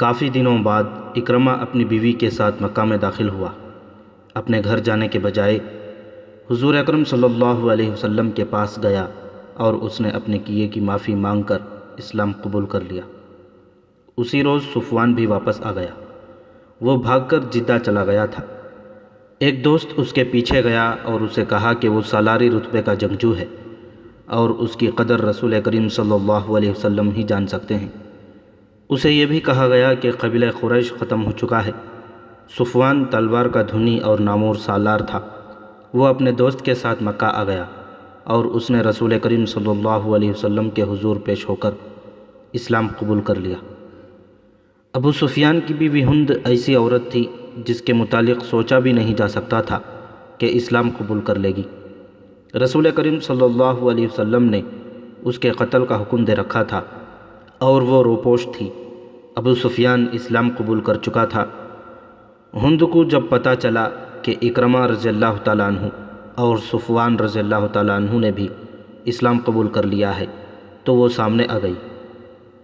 کافی دنوں بعد اکرمہ اپنی بیوی کے ساتھ مکہ میں داخل ہوا۔ اپنے گھر جانے کے بجائے حضور اکرم صلی اللہ علیہ وسلم کے پاس گیا اور اس نے اپنے کیے کی معافی مانگ کر اسلام قبول کر لیا۔ اسی روز صفوان بھی واپس آ گیا۔ وہ بھاگ کر جدہ چلا گیا تھا۔ ایک دوست اس کے پیچھے گیا اور اسے کہا کہ وہ سالاری رتبے کا جنگجو ہے اور اس کی قدر رسول کریم صلی اللہ علیہ وسلم ہی جان سکتے ہیں۔ اسے یہ بھی کہا گیا کہ قبیلہ قریش ختم ہو چکا ہے۔ صفوان تلوار کا دھنی اور نامور سالار تھا۔ وہ اپنے دوست کے ساتھ مکہ آ گیا اور اس نے رسول کریم صلی اللہ علیہ وسلم کے حضور پیش ہو کر اسلام قبول کر لیا۔ ابو سفیان کی بیوی ہند ایسی عورت تھی جس کے متعلق سوچا بھی نہیں جا سکتا تھا کہ اسلام قبول کر لے گی۔ رسول کریم صلی اللہ علیہ وسلم نے اس کے قتل کا حکم دے رکھا تھا اور وہ روپوش تھی۔ ابو سفیان اسلام قبول کر چکا تھا۔ ہند کو جب پتہ چلا کہ اکرمہ رضی اللہ تعالیٰ عنہ اور صفوان رضی اللہ تعالیٰ عنہ نے بھی اسلام قبول کر لیا ہے تو وہ سامنے آ گئی۔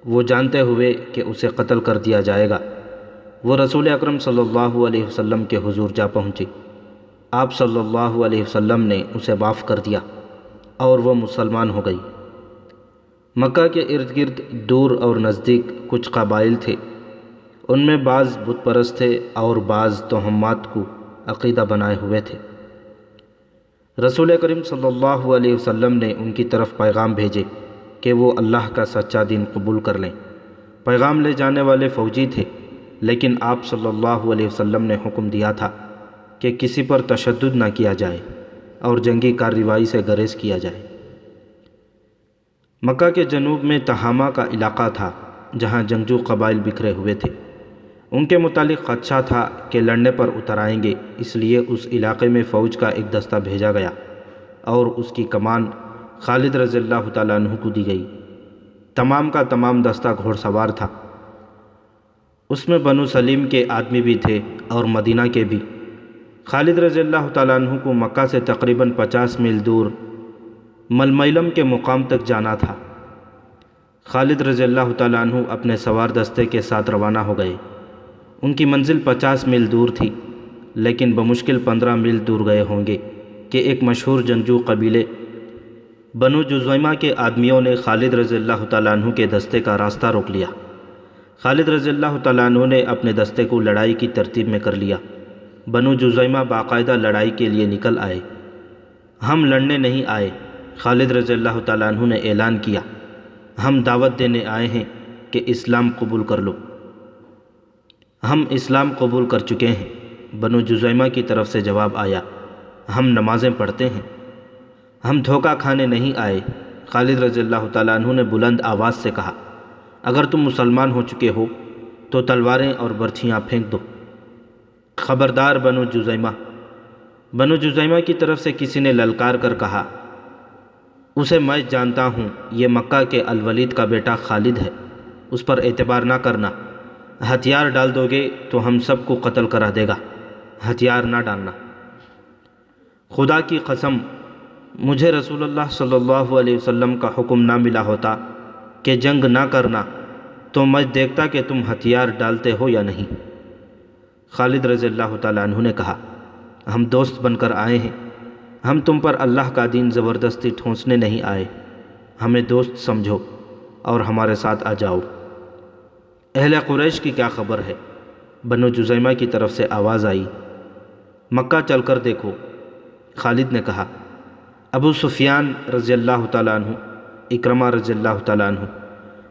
وہ جانتے ہوئے کہ اسے قتل کر دیا جائے گا، وہ رسول اکرم صلی اللہ علیہ وسلم کے حضور جا پہنچی۔ آپ صلی اللہ علیہ وسلم نے اسے معاف کر دیا اور وہ مسلمان ہو گئی۔ مکہ کے ارد گرد دور اور نزدیک کچھ قبائل تھے۔ ان میں بعض بت پرست تھے اور بعض توہمات کو عقیدہ بنائے ہوئے تھے۔ رسول کریم صلی اللہ علیہ وسلم نے ان کی طرف پیغام بھیجے کہ وہ اللہ کا سچا دین قبول کر لیں۔ پیغام لے جانے والے فوجی تھے، لیکن آپ صلی اللہ علیہ وسلم نے حکم دیا تھا کہ کسی پر تشدد نہ کیا جائے اور جنگی کارروائی سے گریز کیا جائے۔ مکہ کے جنوب میں تہامہ کا علاقہ تھا جہاں جنگجو قبائل بکھرے ہوئے تھے۔ ان کے متعلق خدشہ تھا کہ لڑنے پر اتر آئیں گے، اس لیے اس علاقے میں فوج کا ایک دستہ بھیجا گیا اور اس کی کمان خالد رضی اللہ تعالیٰ عنہ کو دی گئی۔ تمام کا تمام دستہ گھوڑ سوار تھا۔ اس میں بنو سلیم کے آدمی بھی تھے اور مدینہ کے بھی۔ خالد رضی اللہ تعالیٰ عنہ کو مکہ سے تقریباً 50 میل دور ملمیلم کے مقام تک جانا تھا۔ خالد رضی اللہ تعالیٰ عنہ اپنے سوار دستے کے ساتھ روانہ ہو گئے۔ ان کی منزل 50 میل دور تھی، لیکن بمشکل 15 میل دور گئے ہوں گے کہ ایک مشہور جنگجو قبیلے بنو جذیمہ کے آدمیوں نے خالد رضی اللہ تعالیٰ عنہ کے دستے کا راستہ روک لیا۔ خالد رضی اللہ تعالیٰ عنہ نے اپنے دستے کو لڑائی کی ترتیب میں کر لیا۔ بنو جذیمہ باقاعدہ لڑائی کے لیے نکل آئے۔ ہم لڑنے نہیں آئے، خالد رضی اللہ تعالیٰ عنہ نے اعلان کیا، ہم دعوت دینے آئے ہیں کہ اسلام قبول کر لو۔ ہم اسلام قبول کر چکے ہیں۔ بنو جذیمہ کی طرف سے جواب آیا، ہم نمازیں پڑھتے ہیں، ہم دھوکہ کھانے نہیں آئے۔ خالد رضی اللہ تعالیٰ عنہ نے بلند آواز سے کہا، اگر تم مسلمان ہو چکے ہو تو تلواریں اور برچھیاں پھینک دو۔ خبردار بنو جذیمہ۔ بنو جذیمہ کی طرف سے کسی نے للکار کر کہا، اسے میں جانتا ہوں، یہ مکہ کے الولید کا بیٹا خالد ہے، اس پر اعتبار نہ کرنا۔ ہتھیار ڈال دو گے تو ہم سب کو قتل کرا دے گا، ہتھیار نہ ڈالنا۔ خدا کی قسم، مجھے رسول اللہ صلی اللہ علیہ وسلم کا حکم نہ ملا ہوتا کہ جنگ نہ کرنا تو میں دیکھتا کہ تم ہتھیار ڈالتے ہو یا نہیں۔ خالد رضی اللہ تعالیٰ عنہ نے کہا، ہم دوست بن کر آئے ہیں، ہم تم پر اللہ کا دین زبردستی ٹھونسنے نہیں آئے، ہمیں دوست سمجھو اور ہمارے ساتھ آ جاؤ۔ اہل قریش کی کیا خبر ہے؟ بنو جذیمہ کی طرف سے آواز آئی، مکہ چل کر دیکھو۔ خالد نے کہا، ابو سفیان رضی اللہ تعالیٰ عنہ، اکرمہ رضی اللہ تعالیٰ عنہ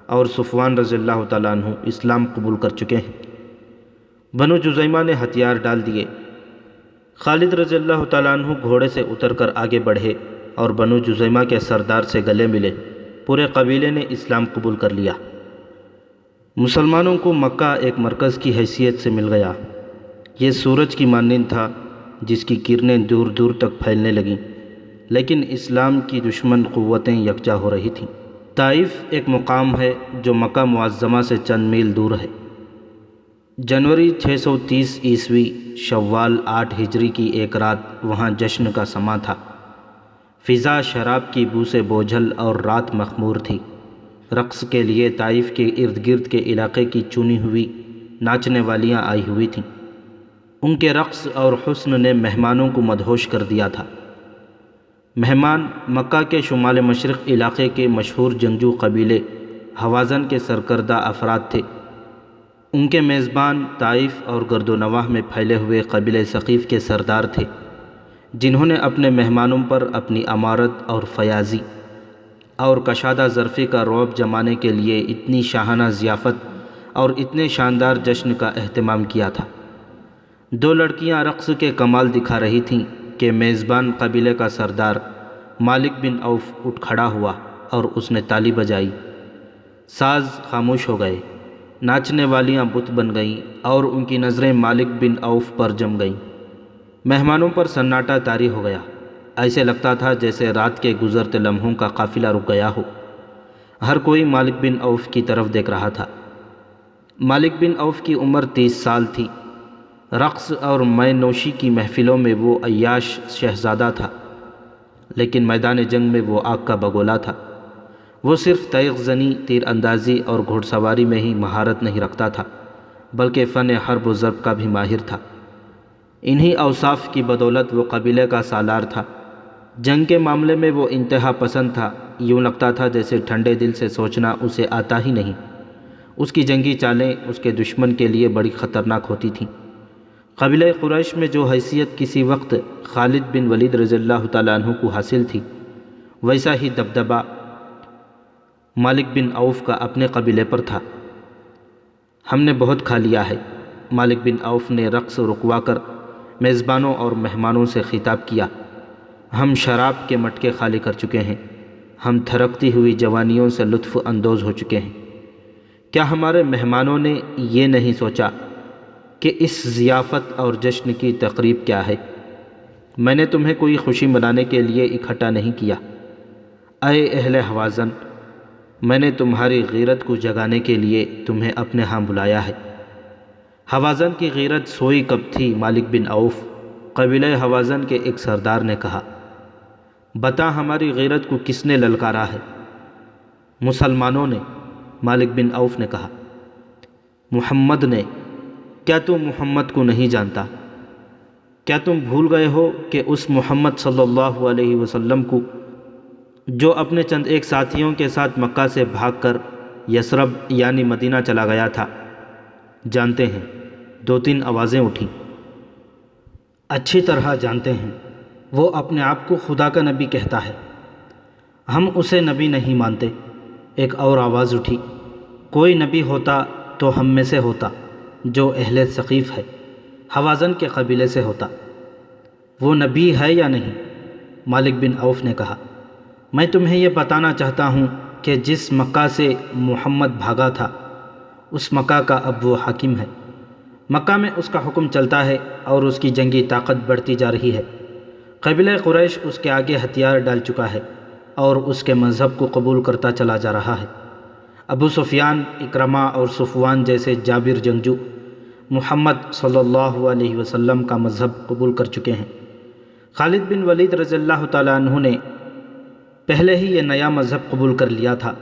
اور صفوان رضی اللہ تعالیٰ عنہ اسلام قبول کر چکے ہیں۔ بنو جذیمہ نے ہتھیار ڈال دیے۔ خالد رضی اللہ تعالیٰ عنہ گھوڑے سے اتر کر آگے بڑھے اور بنو جذیمہ کے سردار سے گلے ملے۔ پورے قبیلے نے اسلام قبول کر لیا۔ مسلمانوں کو مکہ ایک مرکز کی حیثیت سے مل گیا۔ یہ سورج کی مانند تھا جس کی کرنیں دور دور تک پھیلنے لگیں، لیکن اسلام کی دشمن قوتیں یکجا ہو رہی تھیں۔ طائف ایک مقام ہے جو مکہ معظمہ سے چند میل دور ہے۔ جنوری 630 عیسوی شوال 8 ہجری کی ایک رات وہاں جشن کا سماں تھا۔ فضا شراب کی بو سے بوجھل اور رات مخمور تھی۔ رقص کے لیے طائف کے ارد گرد کے علاقے کی چنی ہوئی ناچنے والیاں آئی ہوئی تھیں۔ ان کے رقص اور حسن نے مہمانوں کو مدہوش کر دیا تھا۔ مہمان مکہ کے شمال مشرق علاقے کے مشہور جنگجو قبیلے ہوازن کے سرکردہ افراد تھے۔ ان کے میزبان طائف اور گرد و نواح میں پھیلے ہوئے قبیلہ ثقیف کے سردار تھے، جنہوں نے اپنے مہمانوں پر اپنی امارت اور فیاضی اور کشادہ ظرفی کا رعب جمانے کے لیے اتنی شاہانہ ضیافت اور اتنے شاندار جشن کا اہتمام کیا تھا۔ دو لڑکیاں رقص کے کمال دکھا رہی تھیں کہ میزبان قبیلے کا سردار مالک بن عوف اٹھ کھڑا ہوا اور اس نے تالی بجائی۔ ساز خاموش ہو گئے، ناچنے والیاں بت بن گئیں اور ان کی نظریں مالک بن عوف پر جم گئیں۔ مہمانوں پر سناٹا طاری ہو گیا، ایسے لگتا تھا جیسے رات کے گزرتے لمحوں کا قافلہ رک گیا ہو۔ ہر کوئی مالک بن عوف کی طرف دیکھ رہا تھا۔ مالک بن عوف کی عمر 30 سال تھی۔ رقص اور مے نوشی کی محفلوں میں وہ عیاش شہزادہ تھا، لیکن میدان جنگ میں وہ آگ کا بگولا تھا۔ وہ صرف تیغ زنی، تیر اندازی اور گھوڑ سواری میں ہی مہارت نہیں رکھتا تھا، بلکہ فن حرب و ضرب کا بھی ماہر تھا۔ انہی اوصاف کی بدولت وہ قبیلے کا سالار تھا۔ جنگ کے معاملے میں وہ انتہا پسند تھا، یوں لگتا تھا جیسے ٹھنڈے دل سے سوچنا اسے آتا ہی نہیں۔ اس کی جنگی چالیں اس کے دشمن کے لیے بڑی خطرناک ہوتی تھیں۔ قبیلہ قریش میں جو حیثیت کسی وقت خالد بن ولید رضی اللہ تعالیٰ عنہ کو حاصل تھی، ویسا ہی دبدبہ مالک بن عوف کا اپنے قبیلے پر تھا۔ ہم نے بہت کھا لیا ہے، مالک بن عوف نے رقص رکوا کر میزبانوں اور مہمانوں سے خطاب کیا۔ ہم شراب کے مٹکے خالی کر چکے ہیں، ہم تھرکتی ہوئی جوانیوں سے لطف اندوز ہو چکے ہیں۔ کیا ہمارے مہمانوں نے یہ نہیں سوچا کہ اس ضیافت اور جشن کی تقریب کیا ہے؟ میں نے تمہیں کوئی خوشی منانے کے لیے اکٹھا نہیں کیا۔ اے اہل ہوازن، میں نے تمہاری غیرت کو جگانے کے لیے تمہیں اپنے ہاں بلایا ہے۔ ہوازن کی غیرت سوئی کب تھی مالک بن عوف؟ قبیلہ ہوازن کے ایک سردار نے کہا۔ بتا ہماری غیرت کو کس نے للکارا ہے؟ مسلمانوں نے، مالک بن عوف نے کہا۔ محمد نے؟ کیا تم محمد کو نہیں جانتا؟ کیا تم بھول گئے ہو کہ اس محمد صلی اللہ علیہ وسلم کو جو اپنے چند ایک ساتھیوں کے ساتھ مکہ سے بھاگ کر یثرب یعنی مدینہ چلا گیا تھا؟ جانتے ہیں، 2-3 آوازیں اٹھیں۔ اچھی طرح جانتے ہیں، وہ اپنے آپ کو خدا کا نبی کہتا ہے، ہم اسے نبی نہیں مانتے۔ ایک اور آواز اٹھی، کوئی نبی ہوتا تو ہم میں سے ہوتا، جو اہل ثقیف ہے، ہوازن کے قبیلے سے ہوتا۔ وہ نبی ہے یا نہیں؟ مالک بن عوف نے کہا۔ میں تمہیں یہ بتانا چاہتا ہوں کہ جس مکہ سے محمد بھاگا تھا، اس مکہ کا اب وہ حاکم ہے۔ مکہ میں اس کا حکم چلتا ہے اور اس کی جنگی طاقت بڑھتی جا رہی ہے۔ قبیلہ قریش اس کے آگے ہتھیار ڈال چکا ہے اور اس کے مذہب کو قبول کرتا چلا جا رہا ہے۔ ابو سفیان، اکرمہ اور صفوان جیسے جابر جنگجو محمد صلی اللہ علیہ وسلم کا مذہب قبول کر چکے ہیں۔ خالد بن ولید رضی اللہ تعالیٰ عنہ نے پہلے ہی یہ نیا مذہب قبول کر لیا تھا۔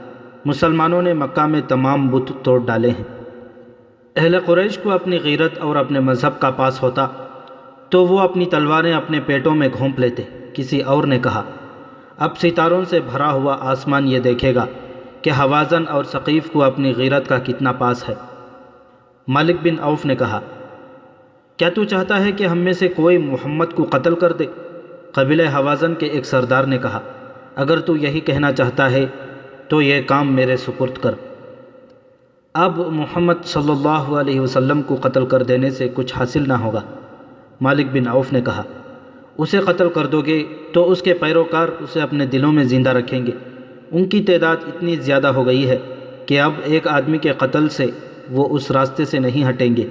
مسلمانوں نے مکہ میں تمام بت توڑ ڈالے ہیں۔ اہل قریش کو اپنی غیرت اور اپنے مذہب کا پاس ہوتا تو وہ اپنی تلواریں اپنے پیٹوں میں گھونپ لیتے۔ کسی اور نے کہا، اب ستاروں سے بھرا ہوا آسمان یہ دیکھے گا کہ ہوازن اور ثقیف کو اپنی غیرت کا کتنا پاس ہے۔ مالک بن عوف نے کہا، کیا تو چاہتا ہے کہ ہم میں سے کوئی محمد کو قتل کر دے؟ قبیلہ ہوازن کے ایک سردار نے کہا، اگر تو یہی کہنا چاہتا ہے تو یہ کام میرے سپرد کر۔ اب محمد صلی اللہ علیہ وسلم کو قتل کر دینے سے کچھ حاصل نہ ہوگا۔ مالک بن عوف نے کہا، اسے قتل کر دو گے تو اس کے پیروکار اسے اپنے دلوں میں زندہ رکھیں گے۔ ان کی تعداد اتنی زیادہ ہو گئی ہے کہ اب ایک آدمی کے قتل سے وہ اس راستے سے نہیں ہٹیں گے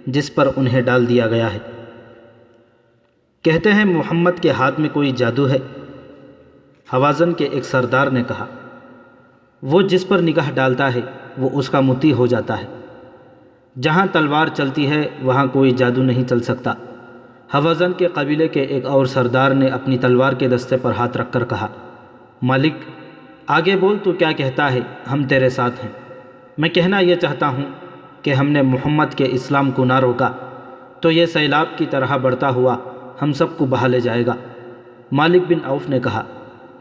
جس پر انہیں ڈال دیا گیا ہے۔ کہتے ہیں محمد کے ہاتھ میں کوئی جادو ہے۔ ہوازن کے ایک سردار نے کہا، وہ جس پر نگاہ ڈالتا ہے وہ اس کا مطیع ہو جاتا ہے۔ جہاں تلوار چلتی ہے وہاں کوئی جادو نہیں چل سکتا۔ ہوازن کے قبیلے کے ایک اور سردار نے اپنی تلوار کے دستے پر ہاتھ رکھ کر کہا، مالک آگے بول، تو کیا کہتا ہے؟ ہم تیرے ساتھ ہیں۔ میں کہنا یہ چاہتا ہوں کہ ہم نے محمد کے اسلام کو نہ روکا تو یہ سیلاب کی طرح بڑھتا ہوا ہم سب کو بہا لے جائے گا۔ مالک بن عوف نے کہا،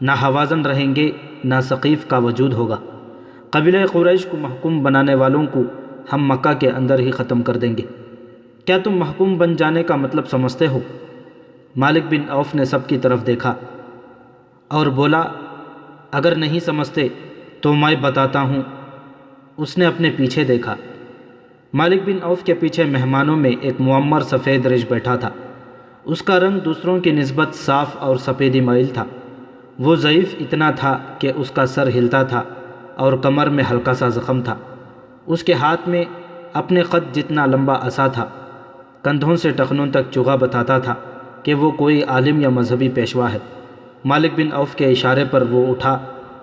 نہ حوازن رہیں گے نہ ثقیف کا وجود ہوگا۔ قبیلہ قریش کو محکوم بنانے والوں کو ہم مکہ کے اندر ہی ختم کر دیں گے۔ کیا تم محکوم بن جانے کا مطلب سمجھتے ہو؟ مالک بن عوف نے سب کی طرف دیکھا اور بولا، اگر نہیں سمجھتے تو میں بتاتا ہوں۔ اس نے اپنے پیچھے دیکھا۔ مالک بن عوف کے پیچھے مہمانوں میں ایک معمر سفید ریش بیٹھا تھا۔ اس کا رنگ دوسروں کی نسبت صاف اور سفیدی مائل تھا۔ وہ ضعیف اتنا تھا کہ اس کا سر ہلتا تھا اور کمر میں ہلکا سا زخم تھا۔ اس کے ہاتھ میں اپنے قد جتنا لمبا عصا تھا۔ کندھوں سے ٹخنوں تک چوغا بتاتا تھا کہ وہ کوئی عالم یا مذہبی پیشوا ہے۔ مالک بن عوف کے اشارے پر وہ اٹھا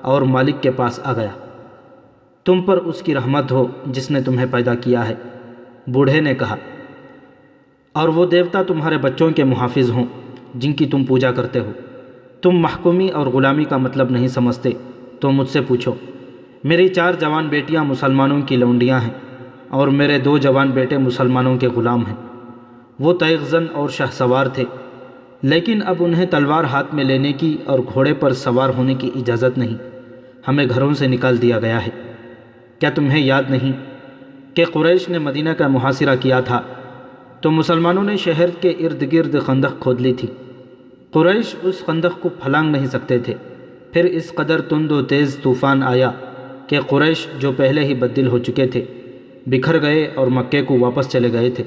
اور مالک کے پاس آ گیا۔ تم پر اس کی رحمت ہو جس نے تمہیں پیدا کیا ہے، بوڑھے نے کہا، اور وہ دیوتا تمہارے بچوں کے محافظ ہوں جن کی تم پوجا کرتے ہو۔ تم محکومی اور غلامی کا مطلب نہیں سمجھتے تو مجھ سے پوچھو۔ میری 4 جوان بیٹیاں مسلمانوں کی لونڈیاں ہیں اور میرے 2 جوان بیٹے مسلمانوں کے غلام ہیں۔ وہ تیغ زن اور شہ سوار تھے، لیکن اب انہیں تلوار ہاتھ میں لینے کی اور گھوڑے پر سوار ہونے کی اجازت نہیں۔ ہمیں گھروں سے نکال دیا گیا ہے۔ کیا تمہیں یاد نہیں کہ قریش نے مدینہ کا محاصرہ کیا تھا تو مسلمانوں نے شہر کے ارد گرد خندق کھود لی تھی۔ قریش اس خندق کو پھلانگ نہیں سکتے تھے۔ پھر اس قدر تند و تیز طوفان آیا کہ قریش جو پہلے ہی بددل ہو چکے تھے بکھر گئے اور مکے کو واپس چلے گئے تھے۔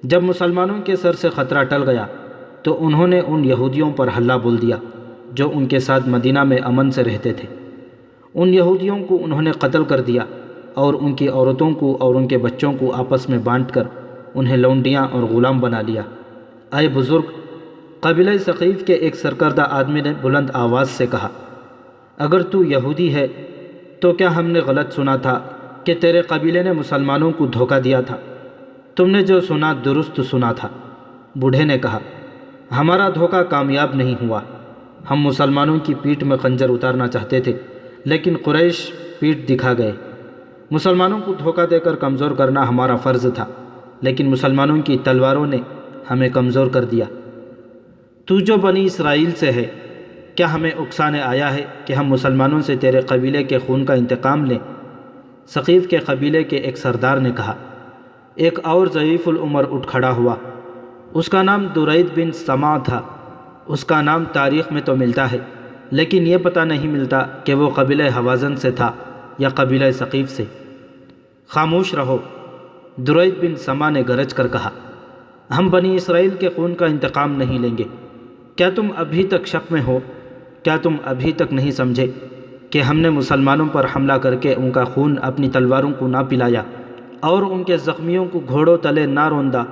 جب مسلمانوں کے سر سے خطرہ ٹل گیا تو انہوں نے ان یہودیوں پر حملہ بول دیا جو ان کے ساتھ مدینہ میں امن سے رہتے تھے۔ ان یہودیوں کو انہوں نے قتل کر دیا اور ان کی عورتوں کو اور ان کے بچوں کو آپس میں بانٹ کر انہیں لونڈیاں اور غلام بنا لیا۔ اے بزرگ، قبیلہ ثقیف کے ایک سرکردہ آدمی نے بلند آواز سے کہا، اگر تو یہودی ہے تو کیا ہم نے غلط سنا تھا کہ تیرے قبیلے نے مسلمانوں کو دھوکہ دیا تھا؟ تم نے جو سنا درست سنا تھا۔ بوڑھے نے کہا، ہمارا دھوکہ کامیاب نہیں ہوا۔ ہم مسلمانوں کی پیٹھ میں خنجر اتارنا چاہتے تھے لیکن قریش پیٹھ دکھا گئے۔ مسلمانوں کو دھوکہ دے کر کمزور کرنا ہمارا فرض تھا لیکن مسلمانوں کی تلواروں نے ہمیں کمزور کر دیا۔ تو جو بنی اسرائیل سے ہے، کیا ہمیں اکسانے آیا ہے کہ ہم مسلمانوں سے تیرے قبیلے کے خون کا انتقام لیں؟ ثقیف کے قبیلے کے ایک سردار نے کہا۔ ایک اور ضعیف العمر اٹھ کھڑا ہوا۔ اس کا نام درید بن سما تھا۔ اس کا نام تاریخ میں تو ملتا ہے لیکن یہ پتہ نہیں ملتا کہ وہ قبیلہ حوازن سے تھا یا قبیلہ ثقیف سے۔ خاموش رہو، درید بن سما نے گرج کر کہا، ہم بنی اسرائیل کے خون کا انتقام نہیں لیں گے۔ کیا تم ابھی تک شک میں ہو؟ کیا تم ابھی تک نہیں سمجھے کہ ہم نے مسلمانوں پر حملہ کر کے ان کا خون اپنی تلواروں کو نہ پلایا اور ان کے زخمیوں کو گھوڑوں تلے نہ روندا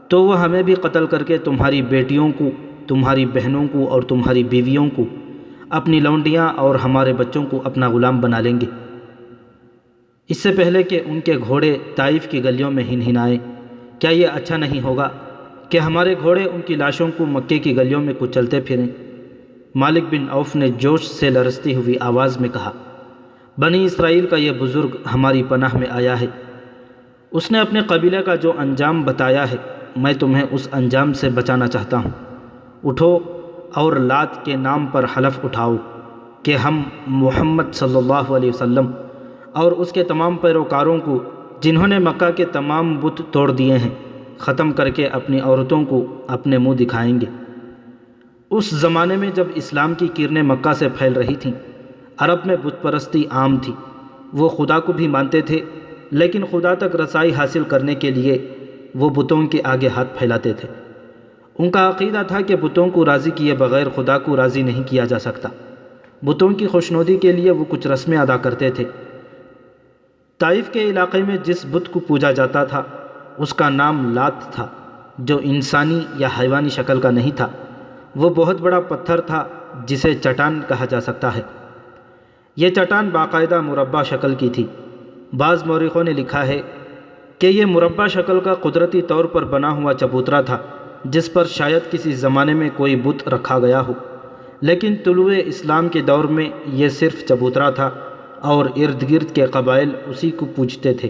تو وہ ہمیں بھی قتل کر کے تمہاری بیٹیوں کو، تمہاری بہنوں کو اور تمہاری بیویوں کو اپنی لونڈیاں اور ہمارے بچوں کو اپنا غلام بنا لیں گے۔ اس سے پہلے کہ ان کے گھوڑے طائف کی گلیوں میں ہنہنائیں، کیا یہ اچھا نہیں ہوگا کہ ہمارے گھوڑے ان کی لاشوں کو مکے کی گلیوں میں کچلتے پھریں؟ مالک بن عوف نے جوش سے لرزتی ہوئی آواز میں کہا، بنی اسرائیل کا یہ بزرگ ہماری پناہ میں آیا ہے۔ اس نے اپنے قبیلے کا جو انجام بتایا ہے میں تمہیں اس انجام سے بچانا چاہتا ہوں۔ اٹھو اور لات کے نام پر حلف اٹھاؤ کہ ہم محمد صلی اللہ علیہ وسلم اور اس کے تمام پیروکاروں کو جنہوں نے مکہ کے تمام بت توڑ دیے ہیں ختم کر کے اپنی عورتوں کو اپنے منہ دکھائیں گے۔ اس زمانے میں جب اسلام کی کرنیں مکہ سے پھیل رہی تھیں، عرب میں بت پرستی عام تھی۔ وہ خدا کو بھی مانتے تھے لیکن خدا تک رسائی حاصل کرنے کے لیے وہ بتوں کے آگے ہاتھ پھیلاتے تھے۔ ان کا عقیدہ تھا کہ بتوں کو راضی کیے بغیر خدا کو راضی نہیں کیا جا سکتا۔ بتوں کی خوشنودی کے لیے وہ کچھ رسمیں ادا کرتے تھے۔ طائف کے علاقے میں جس بت کو پوجا جاتا تھا اس کا نام لات تھا، جو انسانی یا حیوانی شکل کا نہیں تھا۔ وہ بہت بڑا پتھر تھا جسے چٹان کہا جا سکتا ہے۔ یہ چٹان باقاعدہ مربع شکل کی تھی۔ بعض مورخوں نے لکھا ہے کہ یہ مربع شکل کا قدرتی طور پر بنا ہوا چبوترا تھا جس پر شاید کسی زمانے میں کوئی بت رکھا گیا ہو، لیکن طلوع اسلام کے دور میں یہ صرف چبوترا تھا اور ارد گرد کے قبائل اسی کو پوجتے تھے۔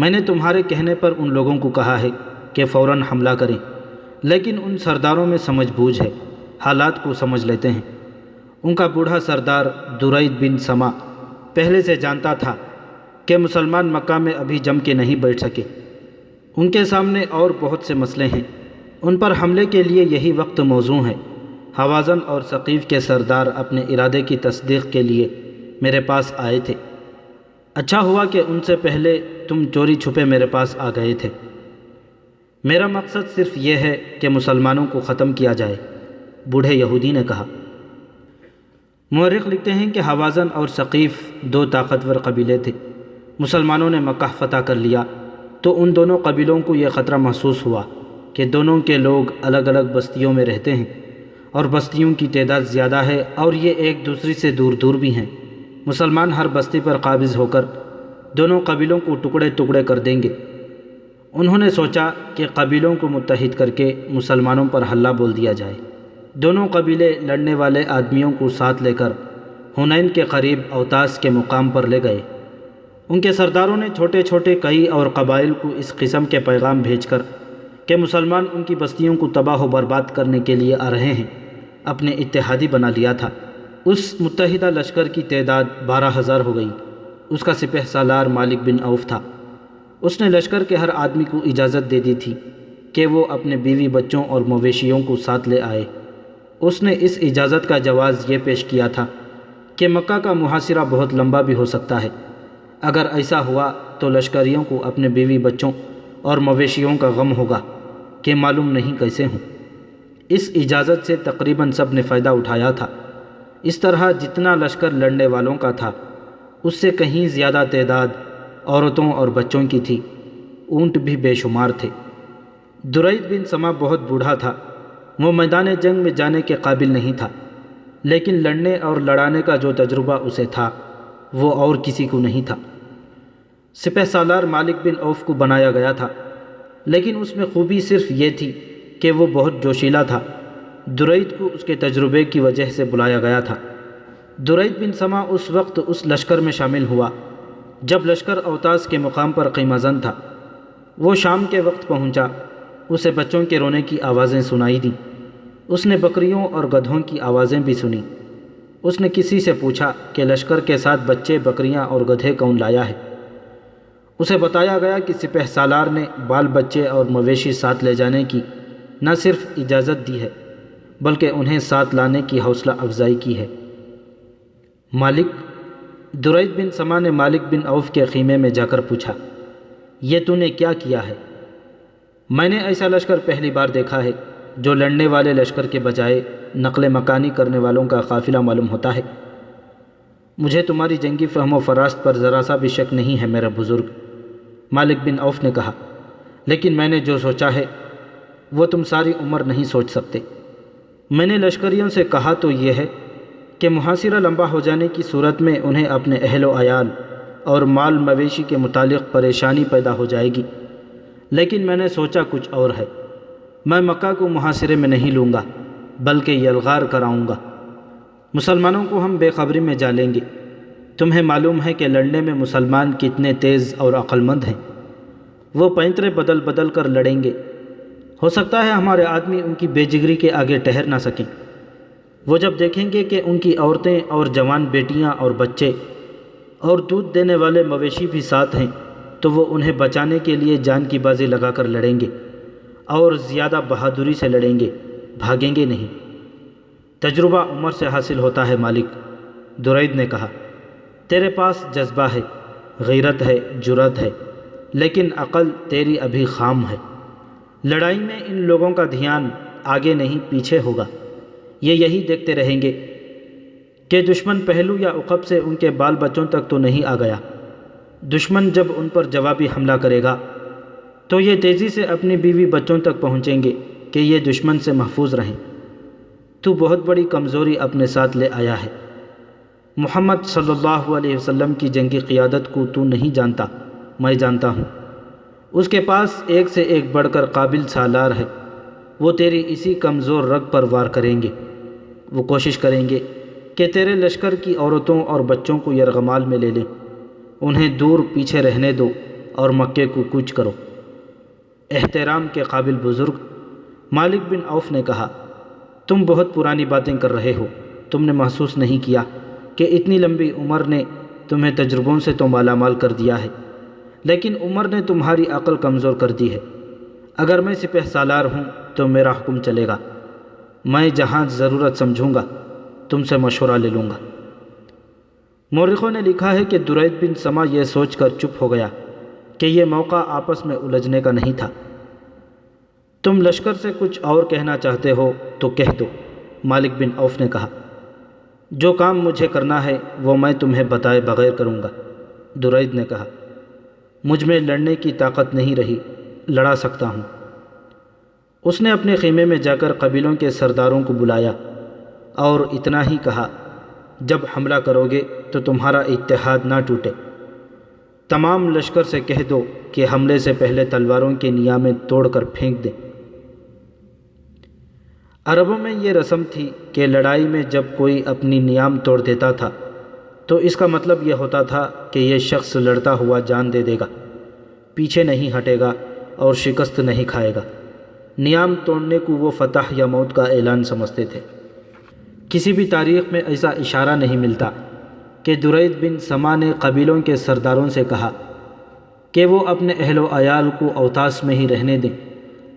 میں نے تمہارے کہنے پر ان لوگوں کو کہا ہے کہ فوراً حملہ کریں، لیکن ان سرداروں میں سمجھ بوجھ ہے، حالات کو سمجھ لیتے ہیں۔ ان کا بوڑھا سردار درید بن سما پہلے سے جانتا تھا کہ مسلمان مکہ میں ابھی جم کے نہیں بیٹھ سکے۔ ان کے سامنے اور بہت سے مسئلے ہیں، ان پر حملے کے لیے یہی وقت موزوں ہے۔ حوازن اور ثقیف کے سردار اپنے ارادے کی تصدیق کے لیے میرے پاس آئے تھے۔ اچھا ہوا کہ ان سے پہلے تم چوری چھپے میرے پاس آ گئے تھے۔ میرا مقصد صرف یہ ہے کہ مسلمانوں کو ختم کیا جائے، بوڑھے یہودی نے کہا۔ مورخ لکھتے ہیں کہ حوازن اور ثقیف دو طاقتور قبیلے تھے۔ مسلمانوں نے مکہ فتح کر لیا تو ان دونوں قبیلوں کو یہ خطرہ محسوس ہوا کہ دونوں کے لوگ الگ الگ بستیوں میں رہتے ہیں اور بستیوں کی تعداد زیادہ ہے اور یہ ایک دوسری سے دور دور بھی ہیں۔ مسلمان ہر بستی پر قابض ہو کر دونوں قبیلوں کو ٹکڑے ٹکڑے کر دیں گے۔ انہوں نے سوچا کہ قبیلوں کو متحد کر کے مسلمانوں پر حملہ بول دیا جائے۔ دونوں قبیلے لڑنے والے آدمیوں کو ساتھ لے کر حنین کے قریب اوتاس کے مقام پر لے گئے۔ ان کے سرداروں نے چھوٹے چھوٹے کئی اور قبائل کو اس قسم کے پیغام بھیج کر کہ مسلمان ان کی بستیوں کو تباہ و برباد کرنے کے لیے آ رہے ہیں، اپنے اتحادی بنا لیا تھا۔ اس متحدہ لشکر کی تعداد 12,000 ہو گئی۔ اس کا سپہ سالار مالک بن عوف تھا۔ اس نے لشکر کے ہر آدمی کو اجازت دے دی تھی کہ وہ اپنے بیوی بچوں اور مویشیوں کو ساتھ لے آئے۔ اس نے اس اجازت کا جواز یہ پیش کیا تھا کہ مکہ کا محاصرہ بہت لمبا بھی ہو سکتا ہے۔ اگر ایسا ہوا تو لشکریوں کو اپنے بیوی بچوں اور مویشیوں کا غم ہوگا کہ معلوم نہیں کیسے ہوں۔ اس اجازت سے تقریباً سب نے فائدہ اٹھایا تھا۔ اس طرح جتنا لشکر لڑنے والوں کا تھا اس سے کہیں زیادہ تعداد عورتوں اور بچوں کی تھی۔ اونٹ بھی بے شمار تھے۔ درید بن سما بہت بوڑھا تھا۔ وہ میدان جنگ میں جانے کے قابل نہیں تھا، لیکن لڑنے اور لڑانے کا جو تجربہ اسے تھا وہ اور کسی کو نہیں تھا۔ سپہ سالار مالک بن عوف کو بنایا گیا تھا، لیکن اس میں خوبی صرف یہ تھی کہ وہ بہت جوشیلا تھا۔ درید کو اس کے تجربے کی وجہ سے بلایا گیا تھا۔ درید بن سما اس وقت اس لشکر میں شامل ہوا جب لشکر اوتاس کے مقام پر خیمہ زن تھا۔ وہ شام کے وقت پہنچا۔ اسے بچوں کے رونے کی آوازیں سنائی دیں۔ اس نے بکریوں اور گدھوں کی آوازیں بھی سنیں۔ اس نے کسی سے پوچھا کہ لشکر کے ساتھ بچے، بکریاں اور گدھے کون لایا ہے؟ اسے بتایا گیا کہ سپہ سالار نے بال بچے اور مویشی ساتھ لے جانے کی نہ صرف اجازت دی ہے بلکہ انہیں ساتھ لانے کی حوصلہ افزائی کی ہے۔ مالک درید بن سما نے مالک بن عوف کے خیمے میں جا کر پوچھا، یہ تو نے کیا کیا ہے؟ میں نے ایسا لشکر پہلی بار دیکھا ہے جو لڑنے والے لشکر کے بجائے نقل مکانی کرنے والوں کا قافلہ معلوم ہوتا ہے۔ مجھے تمہاری جنگی فہم و فراست پر ذرا سا بھی شک نہیں ہے میرے بزرگ، مالک بن عوف نے کہا، لیکن میں نے جو سوچا ہے وہ تم ساری عمر نہیں سوچ سکتے۔ میں نے لشکریوں سے کہا تو یہ ہے کہ محاصرہ لمبا ہو جانے کی صورت میں انہیں اپنے اہل و عیال اور مال مویشی کے متعلق پریشانی پیدا ہو جائے گی، لیکن میں نے سوچا کچھ اور ہے۔ میں مکہ کو محاصرے میں نہیں لوں گا بلکہ یلغار کراؤں گا۔ مسلمانوں کو ہم بے خبری میں جا لیں گے۔ تمہیں معلوم ہے کہ لڑنے میں مسلمان کتنے تیز اور عقل مند ہیں۔ وہ پینترے بدل بدل کر لڑیں گے۔ ہو سکتا ہے ہمارے آدمی ان کی بے جگری کے آگے ٹھہر نہ سکیں۔ وہ جب دیکھیں گے کہ ان کی عورتیں اور جوان بیٹیاں اور بچے اور دودھ دینے والے مویشی بھی ساتھ ہیں تو وہ انہیں بچانے کے لیے جان کی بازی لگا کر لڑیں گے اور زیادہ بہادری سے لڑیں گے، بھاگیں گے نہیں۔ تجربہ عمر سے حاصل ہوتا ہے مالک، درید نے کہا۔ تیرے پاس جذبہ ہے، غیرت ہے، جرأت ہے، لیکن عقل تیری ابھی خام ہے۔ لڑائی میں ان لوگوں کا دھیان آگے نہیں پیچھے ہوگا۔ یہ یہی دیکھتے رہیں گے کہ دشمن پہلو یا عقب سے ان کے بال بچوں تک تو نہیں آ گیا۔ دشمن جب ان پر جوابی حملہ کرے گا تو یہ تیزی سے اپنی بیوی بچوں تک پہنچیں گے کہ یہ دشمن سے محفوظ رہیں۔ تو بہت بڑی کمزوری اپنے ساتھ لے آیا ہے۔ محمد صلی اللہ علیہ وسلم کی جنگی قیادت کو تو نہیں جانتا، میں جانتا ہوں۔ اس کے پاس ایک سے ایک بڑھ کر قابل سالار ہے۔ وہ تیری اسی کمزور رگ پر وار کریں گے۔ وہ کوشش کریں گے کہ تیرے لشکر کی عورتوں اور بچوں کو یرغمال میں لے لیں۔ انہیں دور پیچھے رہنے دو اور مکے کو کوچ کرو۔ احترام کے قابل بزرگ مالک بن عوف نے کہا، تم بہت پرانی باتیں کر رہے ہو۔ تم نے محسوس نہیں کیا کہ اتنی لمبی عمر نے تمہیں تجربوں سے تو مالا مال کر دیا ہے، لیکن عمر نے تمہاری عقل کمزور کر دی ہے۔ اگر میں سپہ سالار ہوں تو میرا حکم چلے گا، میں جہاں ضرورت سمجھوں گا تم سے مشورہ لے لوں گا۔ مورخوں نے لکھا ہے کہ درید بن سما یہ سوچ کر چپ ہو گیا کہ یہ موقع آپس میں الجھنے کا نہیں تھا۔ تم لشکر سے کچھ اور کہنا چاہتے ہو تو کہہ دو، مالک بن عوف نے کہا۔ جو کام مجھے کرنا ہے وہ میں تمہیں بتائے بغیر کروں گا، درید نے کہا۔ مجھ میں لڑنے کی طاقت نہیں رہی، لڑا سکتا ہوں۔ اس نے اپنے خیمے میں جا کر قبیلوں کے سرداروں کو بلایا اور اتنا ہی کہا، جب حملہ کرو گے تو تمہارا اتحاد نہ ٹوٹے۔ تمام لشکر سے کہہ دو کہ حملے سے پہلے تلواروں کے نیامیں توڑ کر پھینک دیں۔ عربوں میں یہ رسم تھی کہ لڑائی میں جب کوئی اپنی نیام توڑ دیتا تھا تو اس کا مطلب یہ ہوتا تھا کہ یہ شخص لڑتا ہوا جان دے دے گا، پیچھے نہیں ہٹے گا اور شکست نہیں کھائے گا۔ نیام توڑنے کو وہ فتح یا موت کا اعلان سمجھتے تھے۔ کسی بھی تاریخ میں ایسا اشارہ نہیں ملتا کہ درید بن سما نے قبیلوں کے سرداروں سے کہا کہ وہ اپنے اہل و عیال کو اوطاس میں ہی رہنے دیں،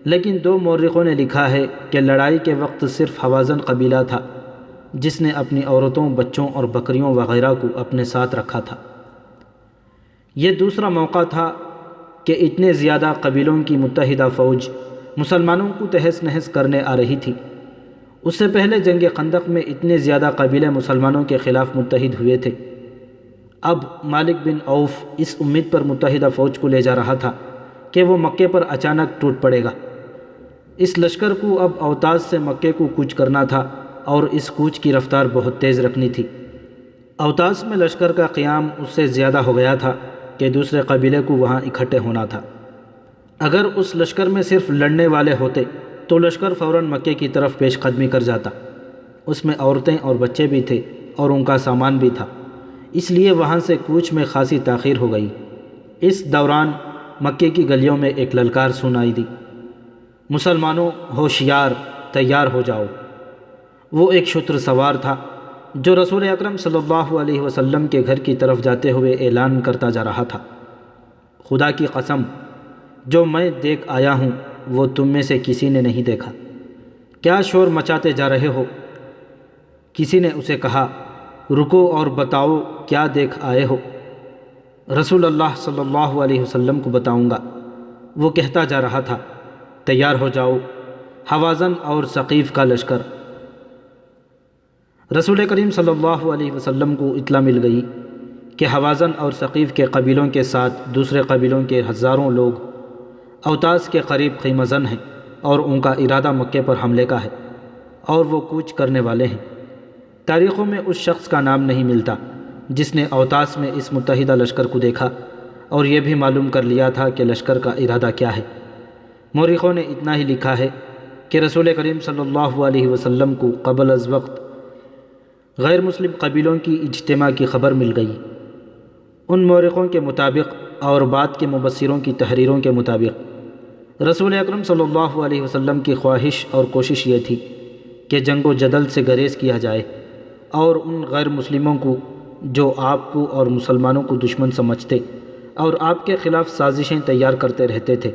لیکن دو مورخوں نے لکھا ہے کہ لڑائی کے وقت صرف حوازن قبیلہ تھا جس نے اپنی عورتوں، بچوں اور بکریوں وغیرہ کو اپنے ساتھ رکھا تھا۔ یہ دوسرا موقع تھا کہ اتنے زیادہ قبیلوں کی متحدہ فوج مسلمانوں کو تہس نہس کرنے آ رہی تھی۔ اس سے پہلے جنگ خندق میں اتنے زیادہ قبیلے مسلمانوں کے خلاف متحد ہوئے تھے۔ اب مالک بن عوف اس امید پر متحدہ فوج کو لے جا رہا تھا کہ وہ مکے پر اچانک ٹوٹ پڑے گا۔ اس لشکر کو اب اوطاس سے مکے کو کوچ کرنا تھا اور اس کوچ کی رفتار بہت تیز رکھنی تھی۔ اوطاس میں لشکر کا قیام اس سے زیادہ ہو گیا تھا کہ دوسرے قبیلے کو وہاں اکٹھے ہونا تھا۔ اگر اس لشکر میں صرف لڑنے والے ہوتے تو لشکر فوراً مکے کی طرف پیش قدمی کر جاتا۔ اس میں عورتیں اور بچے بھی تھے اور ان کا سامان بھی تھا، اس لیے وہاں سے کوچ میں خاصی تاخیر ہو گئی۔ اس دوران مکے کی گلیوں میں ایک للکار سنائی دی، مسلمانوں ہوشیار، تیار ہو جاؤ۔ وہ ایک شتر سوار تھا جو رسول اکرم صلی اللہ علیہ وسلم کے گھر کی طرف جاتے ہوئے اعلان کرتا جا رہا تھا، خدا کی قسم جو میں دیکھ آیا ہوں وہ تم میں سے کسی نے نہیں دیکھا۔ کیا شور مچاتے جا رہے ہو؟ کسی نے اسے کہا، رکو اور بتاؤ کیا دیکھ آئے ہو؟ رسول اللہ صلی اللہ علیہ وسلم کو بتاؤں گا۔ وہ کہتا جا رہا تھا، تیار ہو جاؤ، حوازن اور ثقیف کا لشکر۔ رسول کریم صلی اللہ علیہ وسلم کو اطلاع مل گئی کہ حوازن اور ثقیف کے قبیلوں کے ساتھ دوسرے قبیلوں کے ہزاروں لوگ اوطاس کے قریب خیمہ زن ہیں اور ان کا ارادہ مکے پر حملے کا ہے اور وہ کوچ کرنے والے ہیں۔ تاریخوں میں اس شخص کا نام نہیں ملتا جس نے اوطاس میں اس متحدہ لشکر کو دیکھا اور یہ بھی معلوم کر لیا تھا کہ لشکر کا ارادہ کیا ہے۔ مورخوں نے اتنا ہی لکھا ہے کہ رسول کریم صلی اللہ علیہ وسلم کو قبل از وقت غیر مسلم قبیلوں کی اجتماع کی خبر مل گئی۔ ان مورخوں کے مطابق اور بعد کے مبصروں کی تحریروں کے مطابق رسول اکرم صلی اللہ علیہ وسلم کی خواہش اور کوشش یہ تھی کہ جنگ و جدل سے گریز کیا جائے اور ان غیر مسلموں کو جو آپ کو اور مسلمانوں کو دشمن سمجھتے اور آپ کے خلاف سازشیں تیار کرتے رہتے تھے،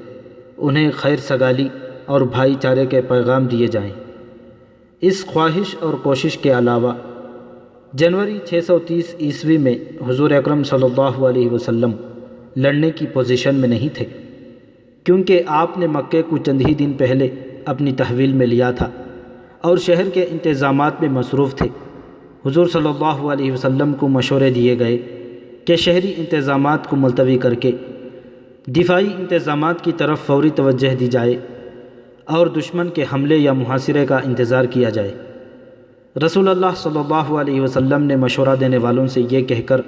انہیں خیر سگالی اور بھائی چارے کے پیغام دیے جائیں۔ اس خواہش اور کوشش کے علاوہ جنوری 630 عیسوی میں حضور اکرم صلی اللہ علیہ وسلم لڑنے کی پوزیشن میں نہیں تھے، کیونکہ آپ نے مکے کو چند ہی دن پہلے اپنی تحویل میں لیا تھا اور شہر کے انتظامات میں مصروف تھے۔ حضور صلی اللہ علیہ وسلم کو مشورے دیے گئے کہ شہری انتظامات کو ملتوی کر کے دفاعی انتظامات کی طرف فوری توجہ دی جائے اور دشمن کے حملے یا محاصرے کا انتظار کیا جائے۔ رسول اللہ صلی اللہ علیہ وسلم نے مشورہ دینے والوں سے یہ کہہ کر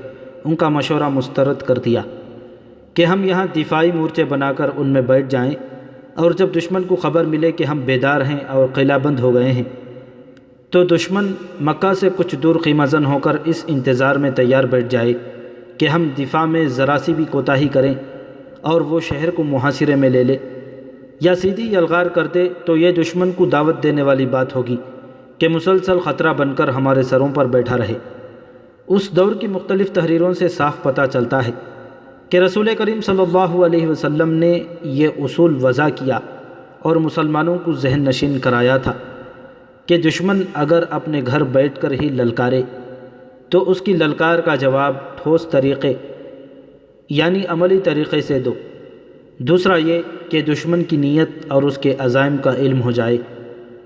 ان کا مشورہ مسترد کر دیا کہ ہم یہاں دفاعی مورچے بنا کر ان میں بیٹھ جائیں اور جب دشمن کو خبر ملے کہ ہم بیدار ہیں اور قلعہ بند ہو گئے ہیں تو دشمن مکہ سے کچھ دور خیمہ زن ہو کر اس انتظار میں تیار بیٹھ جائے کہ ہم دفاع میں ذرا سی بھی کوتاہی کریں، اور وہ شہر کو محاصرے میں لے لے، یا سیدھی یلغار کر دے، تو یہ دشمن کو دعوت دینے والی بات ہوگی کہ مسلسل خطرہ بن کر ہمارے سروں پر بیٹھا رہے۔ اس دور کی مختلف تحریروں سے صاف پتہ چلتا ہے کہ رسول کریم صلی اللہ علیہ وسلم نے یہ اصول وضع کیا اور مسلمانوں کو ذہن نشین کرایا تھا کہ دشمن اگر اپنے گھر بیٹھ کر ہی للکارے تو اس کی للکار کا جواب ٹھوس طریقے یعنی عملی طریقے سے دو۔ دوسرا یہ کہ دشمن کی نیت اور اس کے عزائم کا علم ہو جائے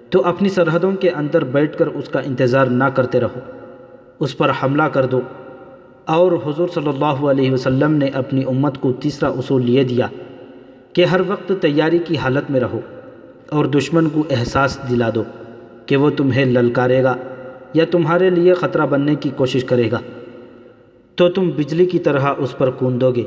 تو اپنی سرحدوں کے اندر بیٹھ کر اس کا انتظار نہ کرتے رہو، اس پر حملہ کر دو۔ اور حضور صلی اللہ علیہ وسلم نے اپنی امت کو تیسرا اصول یہ دیا کہ ہر وقت تیاری کی حالت میں رہو اور دشمن کو احساس دلا دو کہ وہ تمہیں للکارے گا یا تمہارے لیے خطرہ بننے کی کوشش کرے گا تو تم بجلی کی طرح اس پر کوندو گے۔